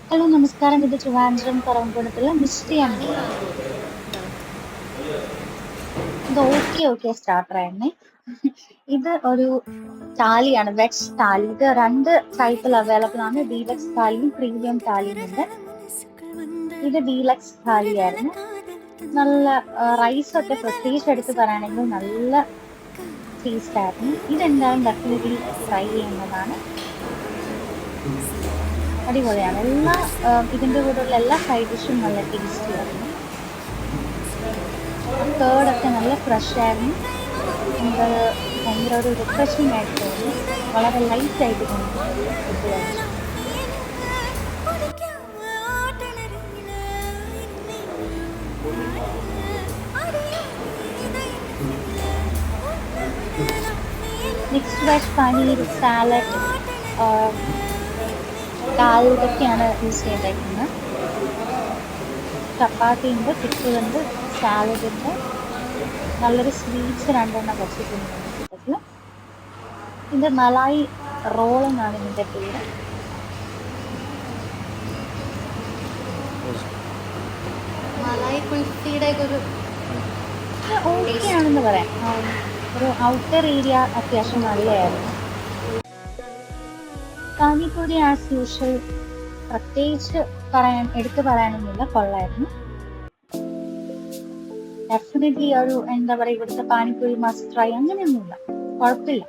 Hello നമസ്കാരം. ഇത് ട്രിവാൻഡ്രം പറവൻകുളത്തുള്ള മിസ്റ്റിയാണ്. ഇത് ഓക്കെ സ്റ്റാർട്ടർ ആയിരുന്നേ. ഇത് ഒരു താലിയാണ്, വെജ് താലി. ഇത് രണ്ട് ടൈപ്പിൽ അവൈലബിൾ ആണ്. ഡീലക്സ് താലിയും പ്രീമിയം താലിയും ഉണ്ട്. ഇത് ഡീലക്സ് താലിയായിരുന്നു. നല്ല റൈസ് ഒക്കെ പ്രത്യേകിച്ച് എടുത്ത് പറയുകയാണെങ്കിൽ നല്ല ടേസ്റ്റ് ആയിരുന്നു. ഇതെന്തായാലും ഡെഫിനറ്റ്ലി ട്രൈ ചെയ്യുന്നതാണ്. അടിപൊളിയാണ്. ഇതിന്റെ കൂടെയുള്ള എല്ലാ സൈഡ് ഡിഷും നല്ല ടേസ്റ്റി ആയിരുന്നു. കേർഡൊക്കെ നല്ല ഫ്രഷ് ആയിരുന്നു. നമുക്കത് ഭയങ്കര ഒരു റിഫ്രഷിംഗ് ആയിട്ട് തോന്നി. വളരെ ലൈറ്റ് ആയിട്ട് തോന്നി ഫുഡ് കഴിച്ചു. Mixed veg paneer, salad, dal ഇതൊക്കെയാണ് യൂസ് ചെയ്തേക്കുന്നത്. ചപ്പാത്തി ഉണ്ട്, പിക്കിളുണ്ട്, സാലഡ് ഉണ്ട്, നല്ലൊരു സ്വീറ്റ്സ് രണ്ടെണ്ണം വെച്ചിട്ടുണ്ട് കൂട്ടത്തിൽ. ഇത് മലായി റോൾ എന്നാണ് ഇതിന്റെ പേര്. മലായി കുൽഫിയുടെ ഒരു ഓക്കെ ആണെന്ന് പറയാം. ഒരു ഔട്ടർ ഏരിയ അത്യാവശ്യം നല്ലതായിരുന്നു. പാനിപൂരി ആസ് യൂഷ്വൽ പ്രത്യേകിച്ച് എടുത്തു പറയാനൊന്നുമില്ല, കൊള്ളായിരുന്നു. ഡെഫിനറ്റ്ലി ഒരു എന്താ പറയുക, ഇവിടുത്തെ പാനിപൂരി മസ്റ്റ് ട്രൈ അങ്ങനെയൊന്നുമില്ല, കുഴപ്പമില്ല.